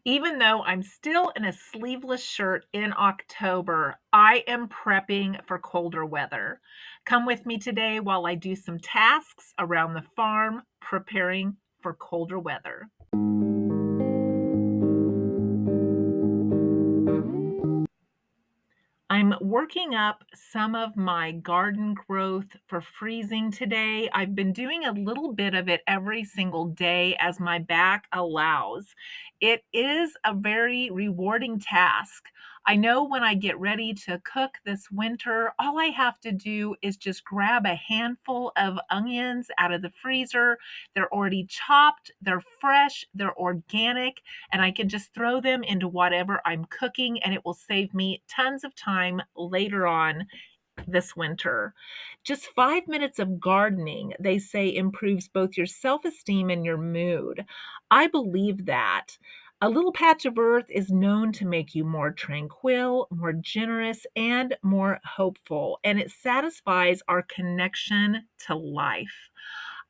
Even though I'm still in a sleeveless shirt in October, I am prepping for colder weather. Come with me today while I do some tasks around the farm preparing for colder weather. I'm working up some of my garden growth for freezing today. I've been doing a little bit of it every single day as my back allows. It is a very rewarding task. I know when I get ready to cook this winter, all I have to do is just grab a handful of onions out of the freezer. They're already chopped, they're fresh, they're organic, and I can just throw them into whatever I'm cooking, and it will save me tons of time later on this winter. Just 5 minutes of gardening, they say, improves both your self esteem and your mood. I believe that. A little patch of earth is known to make you more tranquil, more generous, and more hopeful, and it satisfies our connection to life.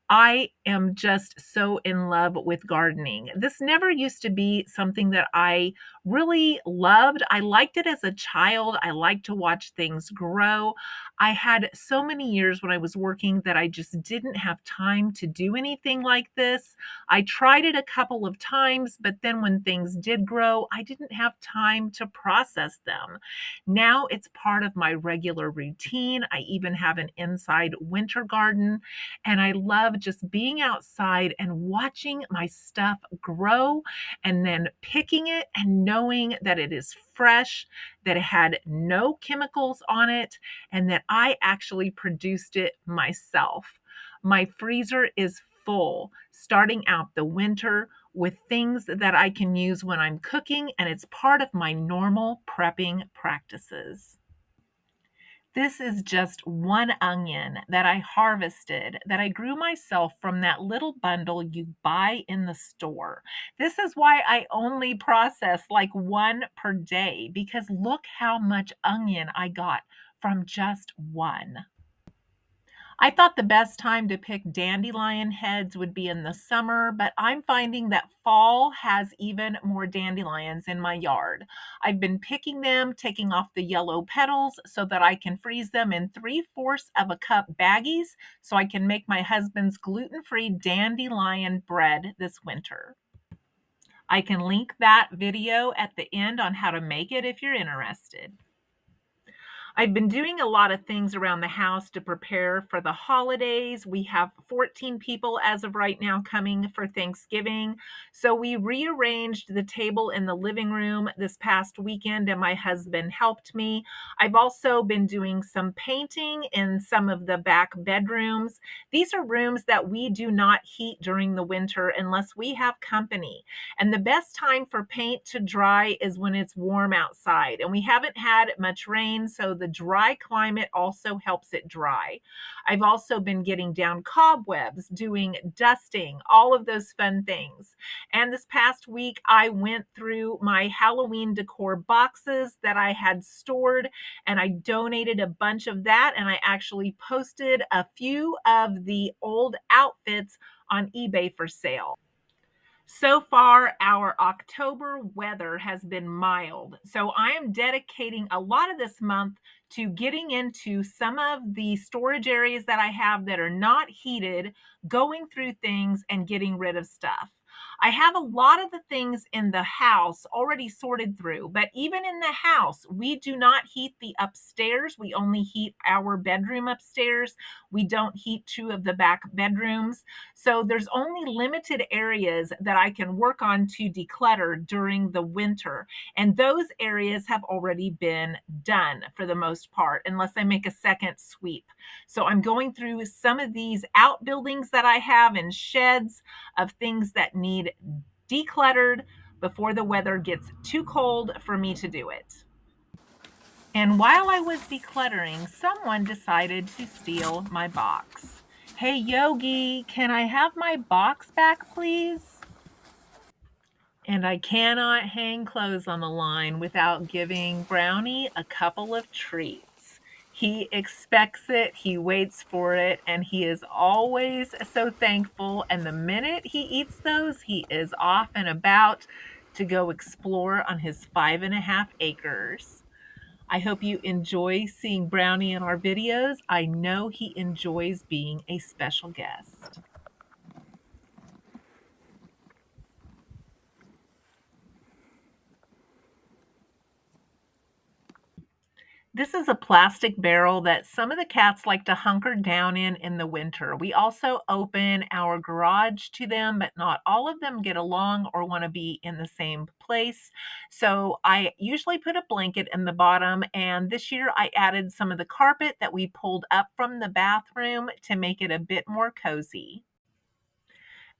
I am just so in love with gardening. This never used to be something that I really loved. I liked it as a child. I liked to watch things grow. I had so many years when I was working that I just didn't have time to do anything like this. I tried it a couple of times, but then when things did grow, I didn't have time to process them. Now it's part of my regular routine. I even have an inside winter garden, and I love just being outside and watching my stuff grow and then picking it and knowing that it is fresh, that it had no chemicals on it, and that I actually produced it myself. My freezer is full, starting out the winter with things that I can use when I'm cooking, and it's part of my normal prepping practices. This is just one onion that I harvested, that I grew myself from that little bundle you buy in the store. This is why I only process like one per day, because look how much onion I got from just one. I thought the best time to pick dandelion heads would be in the summer, but I'm finding that fall has even more dandelions in my yard. I've been picking them, taking off the yellow petals so that I can freeze them in 3/4 of a cup baggies so I can make my husband's gluten-free dandelion bread this winter. I can link that video at the end on how to make it if you're interested. I've been doing a lot of things around the house to prepare for the holidays. We have 14 people as of right now coming for Thanksgiving. So we rearranged the table in the living room this past weekend, and my husband helped me. I've also been doing some painting in some of the back bedrooms. These are rooms that we do not heat during the winter unless we have company. And the best time for paint to dry is when it's warm outside. And we haven't had much rain, so the dry climate also helps it dry. I've also been getting down cobwebs, doing dusting, all of those fun things. And this past week, I went through my Halloween decor boxes that I had stored, and I donated a bunch of that. And I actually posted a few of the old outfits on eBay for sale. So far, our October weather has been mild. So I am dedicating a lot of this month to getting into some of the storage areas that I have that are not heated, going through things and getting rid of stuff. I have a lot of the things in the house already sorted through, but even in the house, we do not heat the upstairs. We only heat our bedroom upstairs. We don't heat two of the back bedrooms. So there's only limited areas that I can work on to declutter during the winter. And those areas have already been done for the most part, unless I make a second sweep. So I'm going through some of these outbuildings that I have and sheds of things that need decluttered before the weather gets too cold for me to do it. And while I was decluttering, someone decided to steal my box. Hey Yogi, can I have my box back, please? And I cannot hang clothes on the line without giving Brownie a couple of treats. He expects it, he waits for it, and he is always so thankful. And the minute he eats those, he is off and about to go explore on his 5.5 acres. I hope you enjoy seeing Brownie in our videos. I know he enjoys being a special guest. This is a plastic barrel that some of the cats like to hunker down in the winter. We also open our garage to them, but not all of them get along or want to be in the same place. So I usually put a blanket in the bottom, and this year I added some of the carpet that we pulled up from the bathroom to make it a bit more cozy.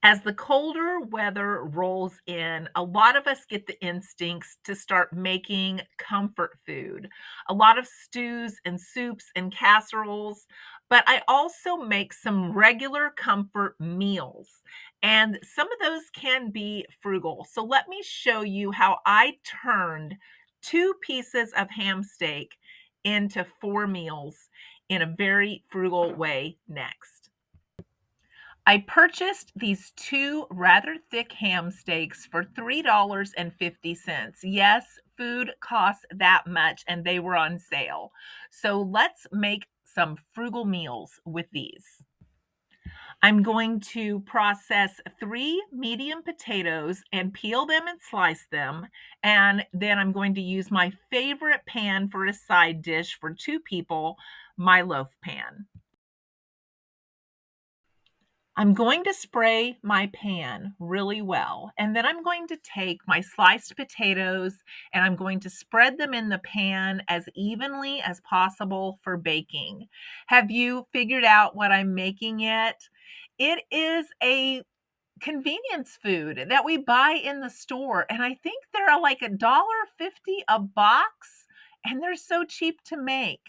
As the colder weather rolls in, a lot of us get the instincts to start making comfort food. A lot of stews and soups and casseroles, but I also make some regular comfort meals. And some of those can be frugal. So let me show you how I turned 2 pieces of ham steak into 4 meals in a very frugal way next. I purchased these 2 rather thick ham steaks for $3.50. Yes, food costs that much and they were on sale. So let's make some frugal meals with these. I'm going to process 3 medium potatoes and peel them and slice them. And then I'm going to use my favorite pan for a side dish for 2 people, my loaf pan. I'm going to spray my pan really well, and then I'm going to take my sliced potatoes and I'm going to spread them in the pan as evenly as possible for baking. Have you figured out what I'm making yet? It is a convenience food that we buy in the store, and I think they're like $1.50 a box, and they're so cheap to make.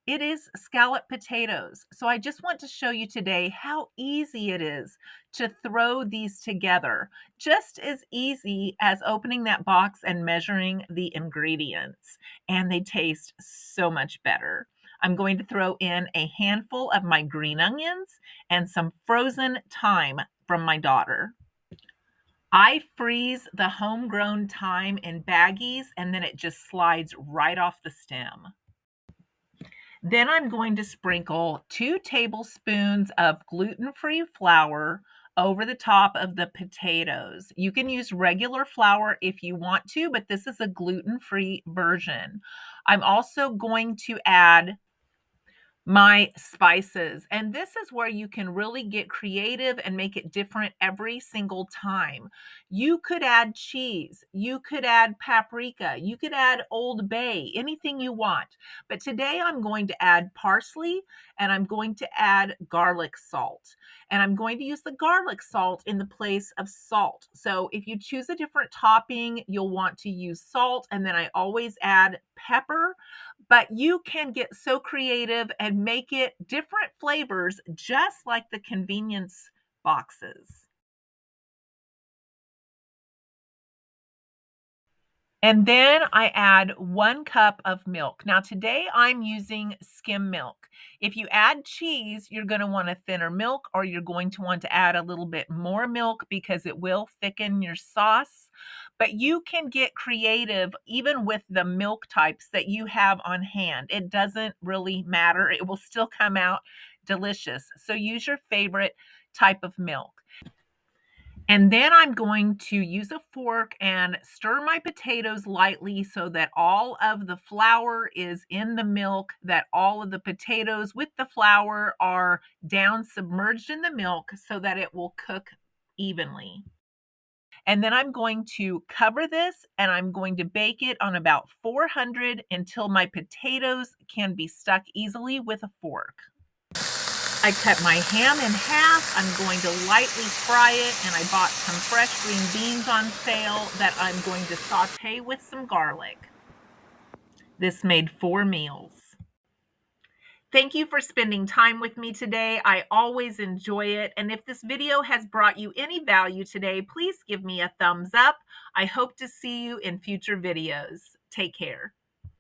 It is scallop potatoes. So I just want to show you today how easy it is to throw these together. Just as easy as opening that box and measuring the ingredients, and they taste so much better. I'm going to throw in a handful of my green onions and some frozen thyme from my daughter. I freeze the homegrown thyme in baggies and then it just slides right off the stem. Then I'm going to sprinkle 2 tablespoons of gluten-free flour over the top of the potatoes. You can use regular flour if you want to, but this is a gluten-free version. I'm also going to add my spices. And this is where you can really get creative and make it different every single time. You could add cheese, you could add paprika, you could add Old Bay, anything you want. But today I'm going to add parsley and I'm going to add garlic salt. And I'm going to use the garlic salt in the place of salt. So if you choose a different topping, you'll want to use salt. And then I always add pepper, but you can get so creative and make it different flavors just like the convenience boxes. And then I add 1 cup of milk. Now today I'm using skim milk. If you add cheese, you're going to want a thinner milk or you're going to want to add a little bit more milk because it will thicken your sauce. But you can get creative even with the milk types that you have on hand. It doesn't really matter. It will still come out delicious. So use your favorite type of milk. And then I'm going to use a fork and stir my potatoes lightly so that all of the flour is in the milk, that all of the potatoes with the flour are down submerged in the milk so that it will cook evenly. And then I'm going to cover this and I'm going to bake it on about 400 until my potatoes can be stuck easily with a fork. I cut my ham in half. I'm going to lightly fry it, and I bought some fresh green beans on sale that I'm going to saute with some garlic. This made 4 meals. Thank you for spending time with me today. I always enjoy it. And if this video has brought you any value today, please give me a thumbs up. I hope to see you in future videos. Take care.